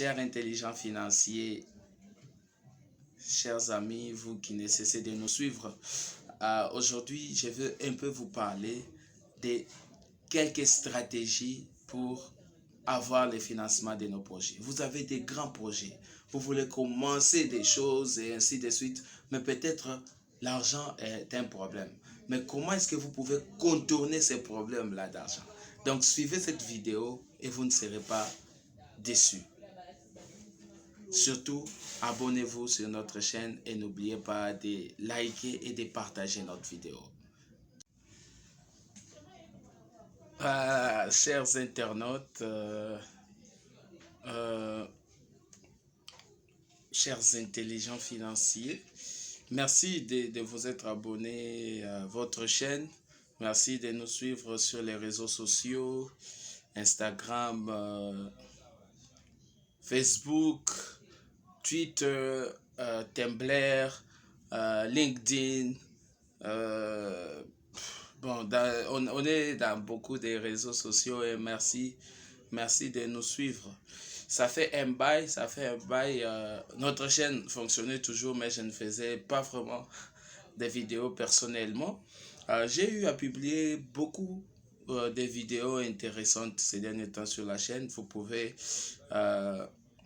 Chers intelligents financiers, chers amis, vous qui ne cessez de nous suivre, aujourd'hui, je veux un peu vous parler de quelques stratégies pour avoir le financement de nos projets. Vous avez des grands projets, vous voulez commencer des choses et ainsi de suite, mais peut-être l'argent est un problème. Mais comment est-ce que vous pouvez contourner ces problèmes-là d'argent? Donc, suivez cette vidéo et vous ne serez pas déçus. Surtout, abonnez-vous sur notre chaîne et n'oubliez pas de liker et de partager notre vidéo. Chers internautes, chers intelligents financiers, merci de vous être abonnés à votre chaîne. Merci de nous suivre sur les réseaux sociaux, Instagram, Facebook, Twitter, Tumblr, LinkedIn. On est dans beaucoup de réseaux sociaux et merci de nous suivre. Ça fait un bail. Notre chaîne fonctionnait toujours, mais je ne faisais pas vraiment des vidéos personnellement. J'ai eu à publier beaucoup de vidéos intéressantes ces derniers temps sur la chaîne. Vous pouvez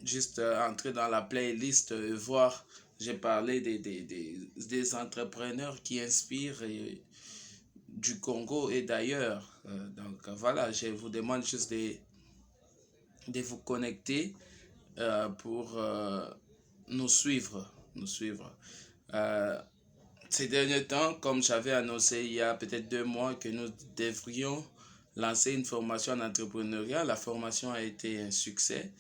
juste entrer dans la playlist et voir. J'ai parlé des entrepreneurs qui inspirent du Congo et d'ailleurs. Donc voilà, je vous demande juste de vous connecter pour nous suivre. Ces derniers temps, comme j'avais annoncé il y a peut-être 2 mois que nous devrions lancer une formation en entrepreneuriat, la formation a été un succès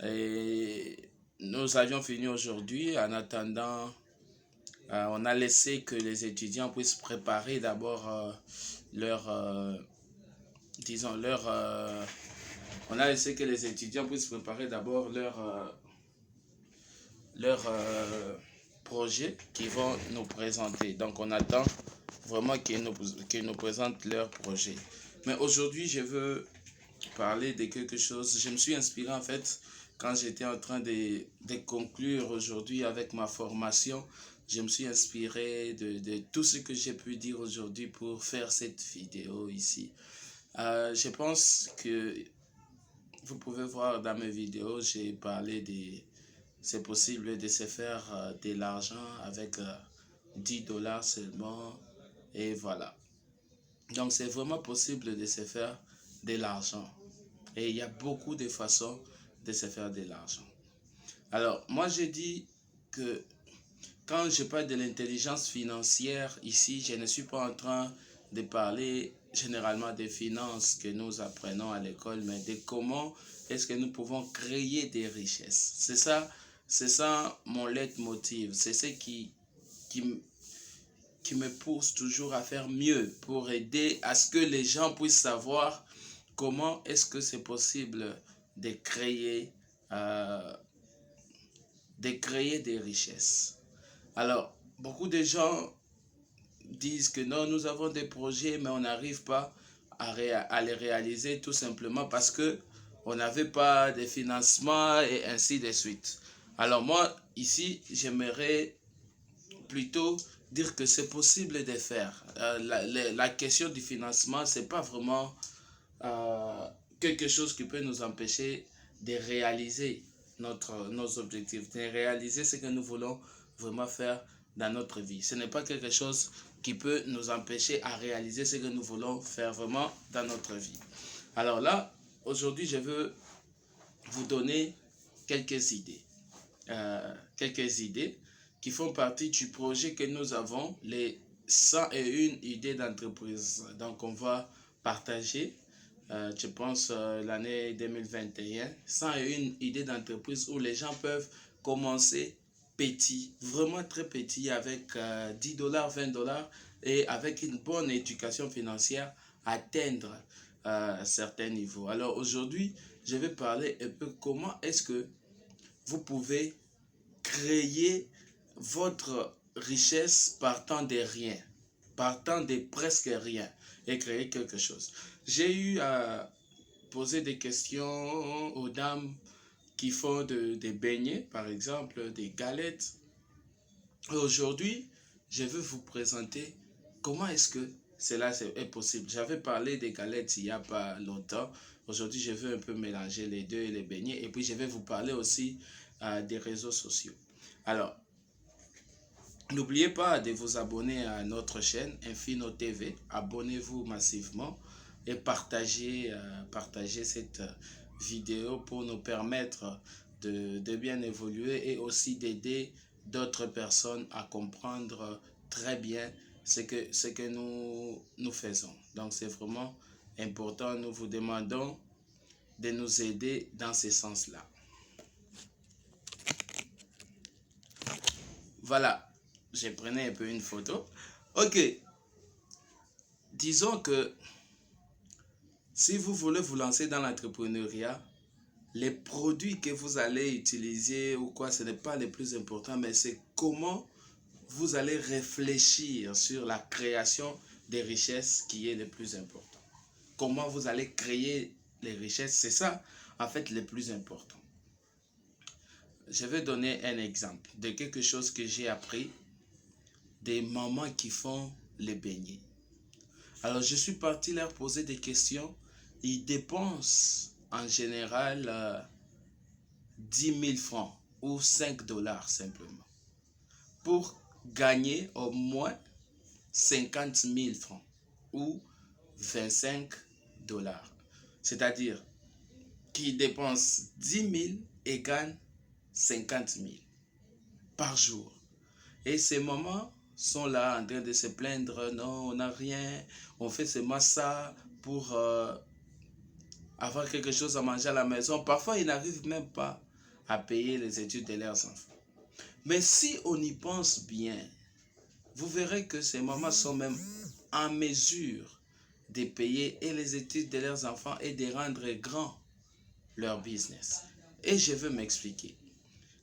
et nous avions fini aujourd'hui. En attendant, on a laissé que les étudiants puissent préparer d'abord on a laissé que les étudiants puissent préparer d'abord leur projet qu'ils vont nous présenter. Donc on attend vraiment qu'ils nous présentent leur projet. Mais aujourd'hui, je veux parler de quelque chose. Je me suis inspiré en fait quand j'étais en train de conclure aujourd'hui avec ma formation. Je me suis inspiré de tout ce que j'ai pu dire aujourd'hui pour faire cette vidéo ici. Je pense que vous pouvez voir dans mes vidéos, j'ai parlé c'est possible de se faire de l'argent avec 10 $ seulement et voilà. Donc c'est vraiment possible de se faire de l'argent et il y a beaucoup de façons de se faire de l'argent. Alors moi je dis que quand je parle de l'intelligence financière ici, je ne suis pas en train de parler généralement des finances que nous apprenons à l'école, mais de comment est-ce que nous pouvons créer des richesses. C'est ça mon leitmotiv. C'est ce qui me pousse toujours à faire mieux pour aider à ce que les gens puissent savoir comment est-ce que c'est possible de créer des richesses. Alors, beaucoup de gens disent que non, nous avons des projets, mais on n'arrive pas à les réaliser tout simplement parce que on n'avait pas de financement et ainsi de suite. Alors moi, ici, j'aimerais plutôt dire que c'est possible de faire. La question du financement, c'est pas vraiment quelque chose qui peut nous empêcher de réaliser nos objectifs, de réaliser ce que nous voulons vraiment faire dans notre vie. Ce n'est pas quelque chose qui peut nous empêcher à réaliser ce que nous voulons faire vraiment dans notre vie. Alors là, aujourd'hui, je veux vous donner quelques idées. Quelques idées qui font partie du projet que nous avons, les 101 idées d'entreprise. Donc, on va partager, je pense, l'année 2021, 101 idées d'entreprise où les gens peuvent commencer petit, vraiment très petit, avec 10 $, 20 $ et avec une bonne éducation financière, atteindre certains niveaux. Alors aujourd'hui, je vais parler un peu comment est-ce que vous pouvez créer votre richesse partant de rien, partant de presque rien et créer quelque chose. J'ai eu à poser des questions aux dames qui font des beignets, par exemple, des galettes. Aujourd'hui, je veux vous présenter comment est-ce que cela est possible. J'avais parlé des galettes il n'y a pas longtemps. Aujourd'hui, je veux un peu mélanger les deux, les beignets. Et puis, je vais vous parler aussi des réseaux sociaux. Alors, n'oubliez pas de vous abonner à notre chaîne Infino TV. Abonnez-vous massivement et partagez cette vidéo pour nous permettre de bien évoluer et aussi d'aider d'autres personnes à comprendre très bien ce que nous faisons. Donc c'est vraiment important. Nous vous demandons de nous aider dans ce sens-là. Voilà, j'ai pris un peu une photo. Ok, disons que si vous voulez vous lancer dans l'entrepreneuriat, les produits que vous allez utiliser ou quoi, ce n'est pas le plus important, mais c'est comment vous allez réfléchir sur la création des richesses qui est le plus important. Comment vous allez créer les richesses, c'est ça en fait le plus important. Je vais donner un exemple de quelque chose que j'ai appris des mamans qui font les beignets. Alors je suis parti leur poser des questions. Ils dépensent en général 10 000 francs ou 5 dollars simplement pour gagner au moins 50 000 francs ou 25 dollars. C'est-à-dire qu'ils dépensent 10 000 et gagnent 50 000 par jour. Et ces mamans sont là en train de se plaindre, non, on n'a rien, on fait seulement ça pour avoir quelque chose à manger à la maison. Parfois, ils n'arrivent même pas à payer les études de leurs enfants. Mais si on y pense bien, vous verrez que ces mamans sont même en mesure de payer et les études de leurs enfants et de rendre grand leur business. Et je veux m'expliquer.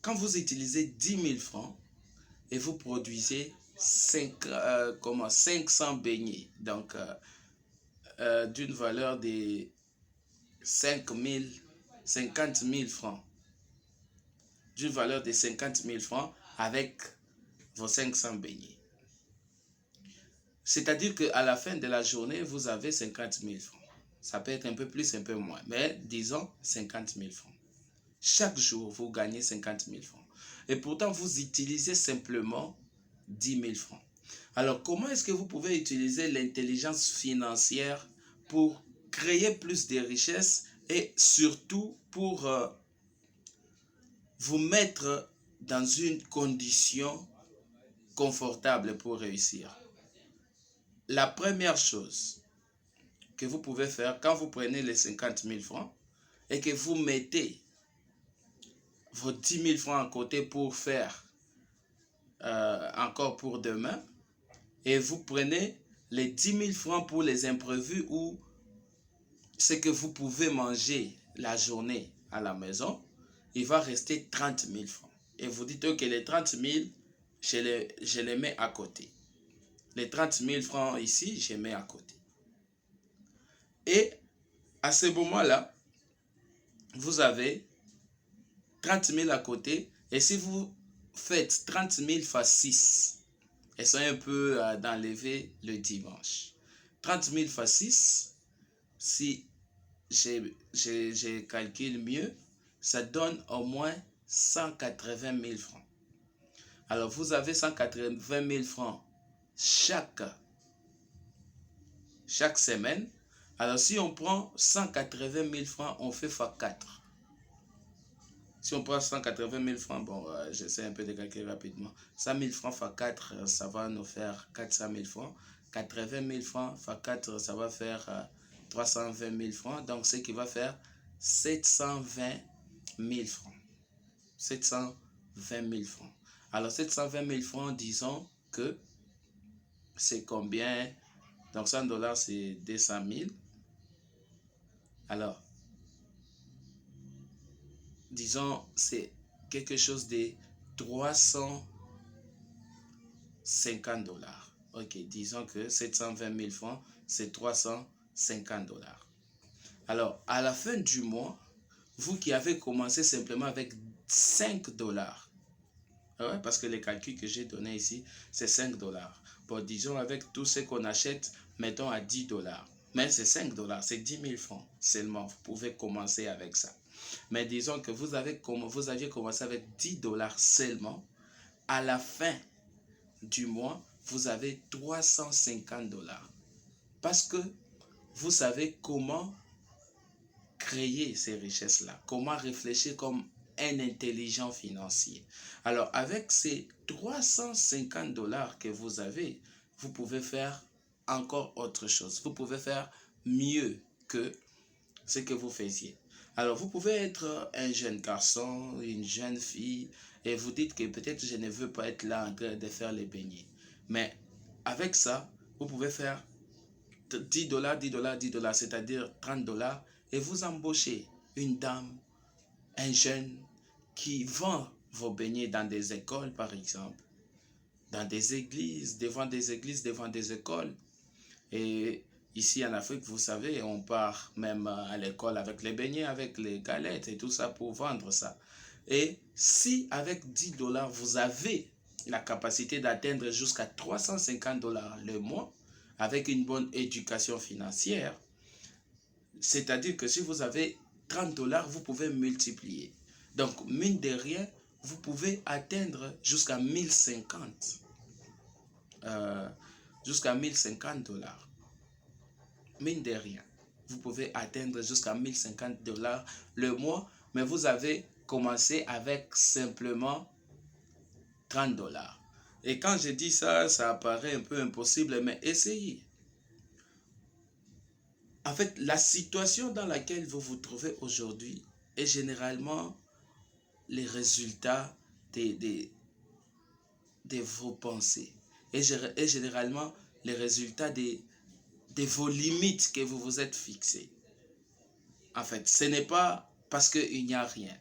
Quand vous utilisez 10 000 francs et vous produisez 500 beignets, donc d'une valeur de 50 000 francs, d'une valeur de 50 000 francs avec vos 500 beignets. C'est-à-dire qu'à la fin de la journée, vous avez 50 000 francs. Ça peut être un peu plus, un peu moins, mais disons 50 000 francs. Chaque jour, vous gagnez 50 000 francs. Et pourtant, vous utilisez simplement 10 000 francs. Alors, comment est-ce que vous pouvez utiliser l'intelligence financière pour créer plus de richesses et surtout pour vous mettre dans une condition confortable pour réussir? La première chose que vous pouvez faire quand vous prenez les 50 000 francs et que vous mettez vos 10 000 francs à côté pour faire encore pour demain, et vous prenez les 10 000 francs pour les imprévus ou ce que vous pouvez manger la journée à la maison, il va rester 30 000 francs. Et vous dites, ok, les 30 000, je les mets à côté. Les 30 000 francs ici, je mets à côté. Et à ce moment-là, vous avez 30 000 à côté. Et si vous faites 30 000 fois 6, essayez un peu d'enlever le dimanche. 30 000 fois 6, si je calcule mieux, ça donne au moins 180 000 francs. Alors, vous avez 180 000 francs chaque semaine. Alors, si on prend 180 000 francs, on fait fois 4. Si on prend 180 000 francs, bon, j'essaie un peu de calculer rapidement. 100 000 francs fois 4, ça va nous faire 400 000 francs. 80 000 francs fois 4, ça va faire 320 000 francs. Donc, ce qui va faire 720 000 francs. 720 000 francs. Alors, 720 000 francs, disons que c'est combien? Donc, 100 dollars, c'est 200 000. Alors, disons, c'est quelque chose de 350 dollars. Ok, disons que 720 000 francs, c'est 350 dollars. Alors, à la fin du mois, vous qui avez commencé simplement avec 5 dollars. Ouais, parce que les calculs que j'ai donnés ici, c'est 5 dollars. Bon, disons avec tout ce qu'on achète, mettons à 10 dollars. Mais c'est 5 dollars, c'est 10 000 francs seulement. Vous pouvez commencer avec ça. Mais disons que vous aviez commencé avec 10 dollars seulement. À la fin du mois, vous avez 350 dollars. Parce que vous savez comment créer ces richesses-là, comment réfléchir comme un intelligent financier. Alors, avec ces 350 dollars que vous avez, vous pouvez faire encore autre chose. Vous pouvez faire mieux que ce que vous faisiez. Alors, vous pouvez être un jeune garçon, une jeune fille, et vous dites que peut-être je ne veux pas être là en train de faire les beignets. Mais avec ça, vous pouvez faire 10 dollars, 10 dollars, 10 dollars, c'est-à-dire 30 dollars, et vous embauchez une dame, un jeune qui vend vos beignets dans des écoles, par exemple, dans des églises, devant des églises, devant des écoles. Et ici en Afrique, vous savez, on part même à l'école avec les beignets, avec les galettes et tout ça pour vendre ça. Et si avec 10 dollars, vous avez la capacité d'atteindre jusqu'à 350 dollars le mois, avec une bonne éducation financière, c'est-à-dire que si vous avez 30 dollars, vous pouvez multiplier. Donc, mine de rien, vous pouvez atteindre jusqu'à 1050. Jusqu'à 1050 dollars. Mine de rien, vous pouvez atteindre jusqu'à 1050 dollars le mois, mais vous avez commencé avec simplement 30 dollars. Et quand je dis ça, ça paraît un peu impossible, mais essayez. En fait, la situation dans laquelle vous vous trouvez aujourd'hui est généralement les résultats de vos pensées. Et généralement les résultats de vos limites que vous vous êtes fixées. En fait, ce n'est pas parce qu'il n'y a rien.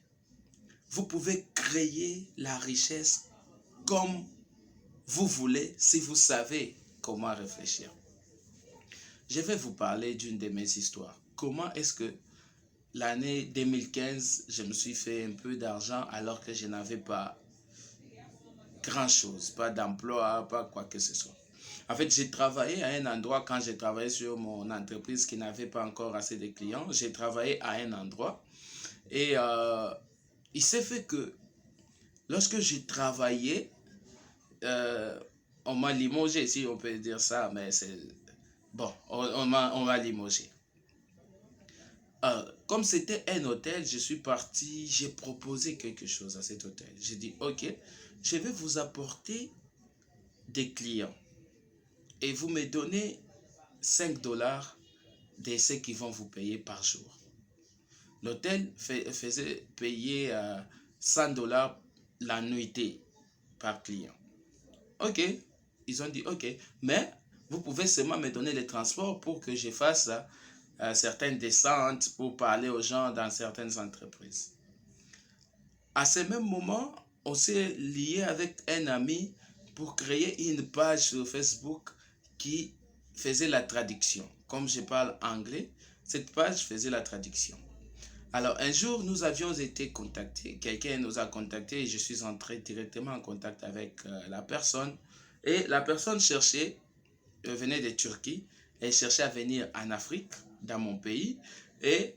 Vous pouvez créer la richesse comme vous voulez si vous savez comment réfléchir. Je vais vous parler d'une de mes histoires. Comment est-ce que l'année 2015, je me suis fait un peu d'argent alors que je n'avais pas grand-chose, pas d'emploi, pas quoi que ce soit. En fait, j'ai travaillé à un endroit quand j'ai travaillé sur mon entreprise qui n'avait pas encore assez de clients. J'ai travaillé à un endroit et il s'est fait que lorsque j'ai travaillé, on m'a limogé, si on peut dire ça, mais c'est bon, on m'a limogé. Comme c'était un hôtel, je suis parti, j'ai proposé quelque chose à cet hôtel. J'ai dit, ok, je vais vous apporter des clients et vous me donnez 5 dollars de ce qu'ils vont vous payer par jour. L'hôtel faisait payer 100 dollars la nuitée par client. Ok, ils ont dit ok, mais vous pouvez seulement me donner les transports pour que je fasse certaines descentes pour parler aux gens dans certaines entreprises. À ce même moment, on s'est lié avec un ami pour créer une page sur Facebook qui faisait la traduction. Comme je parle anglais, cette page faisait la traduction. Alors un jour, nous avions été contactés. Quelqu'un nous a contactés et je suis entré directement en contact avec la personne. Et la personne venait de Turquie, elle cherchait à venir en Afrique, dans mon pays. Et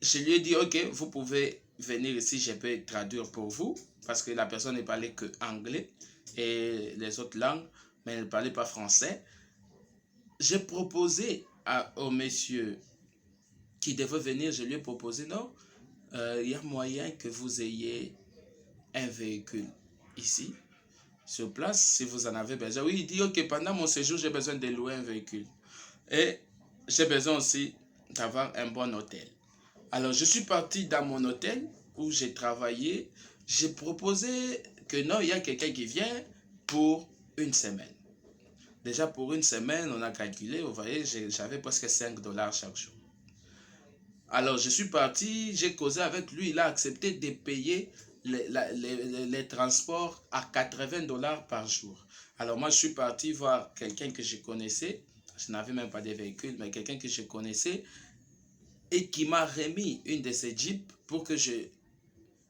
je lui ai dit, ok, vous pouvez venir ici, je peux traduire pour vous. Parce que la personne ne parlait que anglais et les autres langues, mais elle ne parlait pas français. J'ai proposé au monsieur qui devait venir, je lui ai proposé, non, il y a moyen que vous ayez un véhicule ici, sur place, si vous en avez besoin. Oui, il dit, ok, pendant mon séjour, j'ai besoin de louer un véhicule. Et j'ai besoin aussi d'avoir un bon hôtel. Alors, je suis parti dans mon hôtel où j'ai travaillé. J'ai proposé que non, il y a quelqu'un qui vient pour une semaine. Déjà, pour une semaine, on a calculé, vous voyez, j'avais presque 5 dollars chaque jour. Alors, je suis parti, j'ai causé avec lui, il a accepté de payer les transports à 80 dollars par jour. Alors, moi, je suis parti voir quelqu'un que je connaissais. Je n'avais même pas de véhicule, mais quelqu'un que je connaissais. et qui m'a remis une de ces Jeeps pour que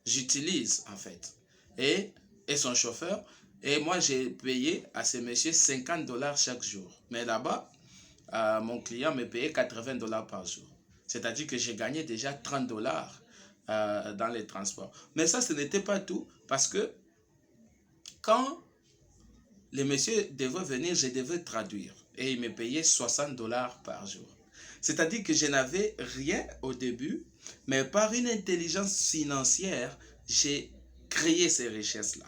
j'utilise en fait. Et son chauffeur. Et moi, j'ai payé à ce monsieur 50 dollars chaque jour. Mais là-bas, mon client me payait 80 dollars par jour. C'est-à-dire que j'ai gagné déjà 30 dollars dans les transports. Mais ça, ce n'était pas tout parce que quand le monsieur devait venir, je devais traduire. Et il me payait 60 dollars par jour. C'est-à-dire que je n'avais rien au début, mais par une intelligence financière, j'ai créé ces richesses-là.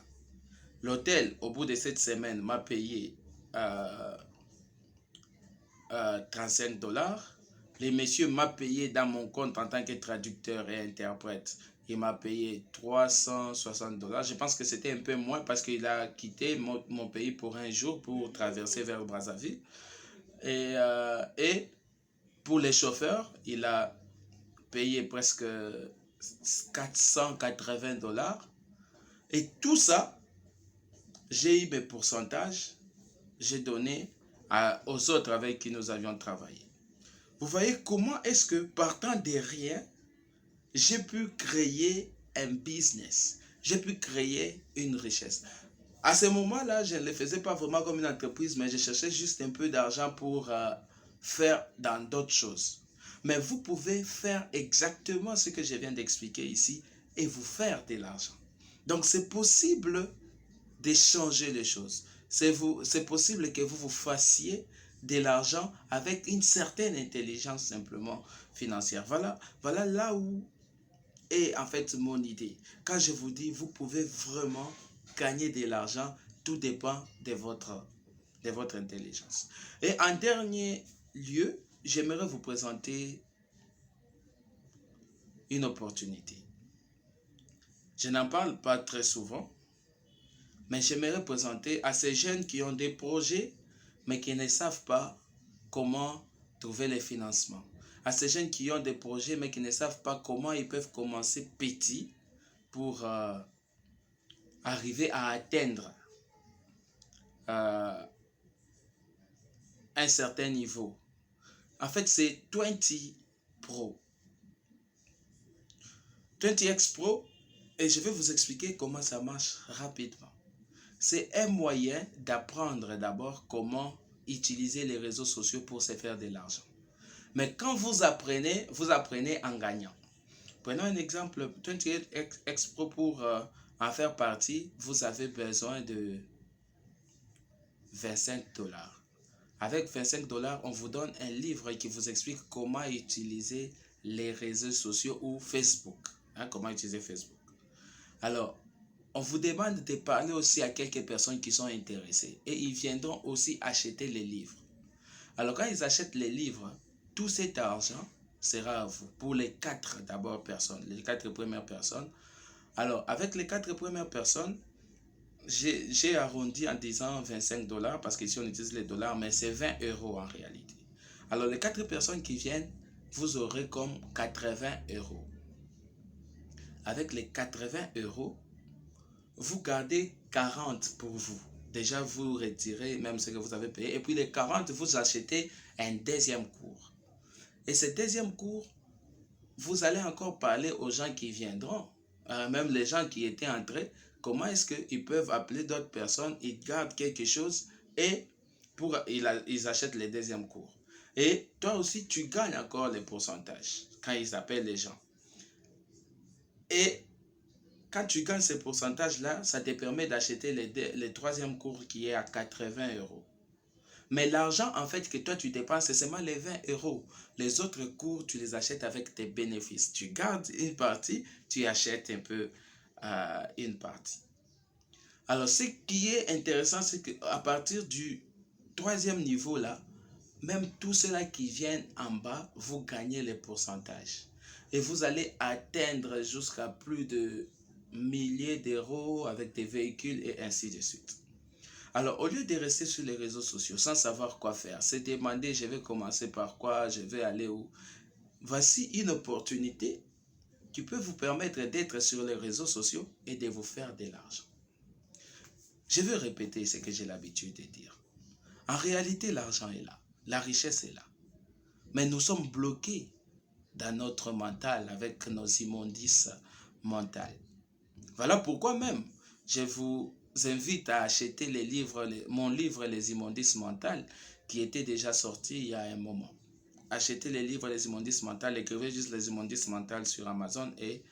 L'hôtel, au bout de cette semaine, m'a payé 35 dollars. Le monsieur m'a payé dans mon compte en tant que traducteur et interprète. Il m'a payé 360 dollars. Je pense que c'était un peu moins parce qu'il a quitté mon pays pour un jour pour traverser vers Brazzaville. Et pour les chauffeurs, il a payé presque 480 dollars. Et tout ça, j'ai eu mes pourcentages, j'ai donné aux autres avec qui nous avions travaillé. Vous voyez comment est-ce que partant de rien, j'ai pu créer un business, j'ai pu créer une richesse. À ce moment-là, je ne le faisais pas vraiment comme une entreprise, mais je cherchais juste un peu d'argent pour faire dans d'autres choses. Mais vous pouvez faire exactement ce que je viens d'expliquer ici et vous faire de l'argent. Donc c'est possible d'échanger les choses. C'est possible que vous vous fassiez de l'argent avec une certaine intelligence simplement financière. Voilà là où est en fait mon idée. Quand je vous dis, vous pouvez vraiment gagner de l'argent, tout dépend de votre intelligence. Et en dernier lieu, j'aimerais vous présenter une opportunité. Je n'en parle pas très souvent, mais j'aimerais présenter à ces jeunes qui ont des projets, mais qui ne savent pas comment trouver les financements. À ces jeunes qui ont des projets, mais qui ne savent pas comment ils peuvent commencer petit pour arriver à atteindre un certain niveau. En fait, c'est 20 Pro. 20X Pro, et je vais vous expliquer comment ça marche rapidement. C'est un moyen d'apprendre d'abord comment utiliser les réseaux sociaux pour se faire de l'argent. Mais quand vous apprenez en gagnant. Prenons un exemple, 28X Pro pour en faire partie, vous avez besoin de 25 dollars. Avec 25 dollars, on vous donne un livre qui vous explique comment utiliser les réseaux sociaux ou Facebook. Comment utiliser Facebook. Alors, on vous demande de parler aussi à quelques personnes qui sont intéressées et ils viendront aussi acheter les livres. Alors, quand ils achètent les livres, tout cet argent sera à vous pour les 4 d'abord personnes, les 4 premières personnes. Alors, avec les 4 premières personnes, j'ai arrondi en disant 25 dollars parce qu'ici on utilise les dollars, mais c'est 20 euros en réalité. Alors, les 4 personnes qui viennent, vous aurez comme 80 euros. Avec les 80 euros, vous gardez 40 pour vous. Déjà, vous retirez même ce que vous avez payé. Et puis les 40, vous achetez un deuxième cours. Et ce deuxième cours, vous allez encore parler aux gens qui viendront. Même les gens qui étaient entrés, comment est-ce qu'ils peuvent appeler d'autres personnes, ils gardent quelque chose et ils achètent les deuxièmes cours. Et toi aussi, tu gagnes encore les pourcentages quand ils appellent les gens. Et quand tu gagnes ces pourcentages-là, ça te permet d'acheter le troisième cours qui est à 80 euros. Mais l'argent, en fait, que toi, tu dépenses, c'est seulement les 20 euros. Les autres cours, tu les achètes avec tes bénéfices. Tu gardes une partie, tu achètes un peu une partie. Alors, ce qui est intéressant, c'est qu'à partir du troisième niveau-là, même tous ceux-là qui viennent en bas, vous gagnez les pourcentages. Et vous allez atteindre jusqu'à plus de milliers d'euros avec des véhicules et ainsi de suite. Alors, au lieu de rester sur les réseaux sociaux sans savoir quoi faire, se demander je vais commencer par quoi, je vais aller où, voici une opportunité qui peut vous permettre d'être sur les réseaux sociaux et de vous faire de l'argent. Je vais répéter ce que j'ai l'habitude de dire. En réalité, l'argent est là, la richesse est là. Mais nous sommes bloqués dans notre mental, avec nos immondices mentales. Voilà pourquoi même, je vous invite à acheter mon livre Les immondices mentales, qui était déjà sorti il y a un moment. Achetez les livres Les immondices mentales, écrivez juste Les immondices mentales sur Amazon et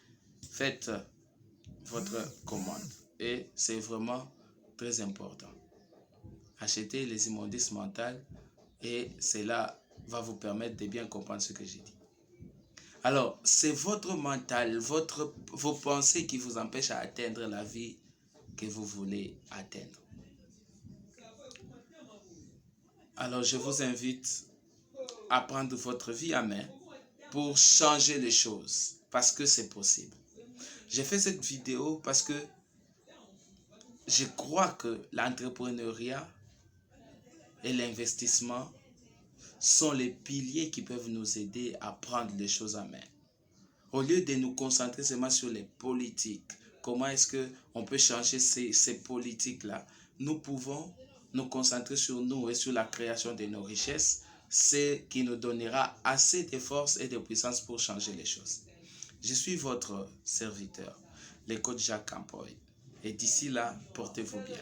faites votre commande. Et c'est vraiment très important. Achetez Les immondices mentales et cela va vous permettre de bien comprendre ce que j'ai dit. Alors, c'est votre mental, vos pensées qui vous empêchent à atteindre la vie que vous voulez atteindre. Alors, je vous invite à prendre votre vie à main pour changer les choses, parce que c'est possible. J'ai fait cette vidéo parce que je crois que l'entrepreneuriat et l'investissement sont les piliers qui peuvent nous aider à prendre les choses en main. Au lieu de nous concentrer seulement sur les politiques, comment est-ce qu'on peut changer ces politiques-là, nous pouvons nous concentrer sur nous et sur la création de nos richesses, ce qui nous donnera assez de force et de puissance pour changer les choses. Je suis votre serviteur, le coach Jacques Campoy. Et d'ici là, portez-vous bien.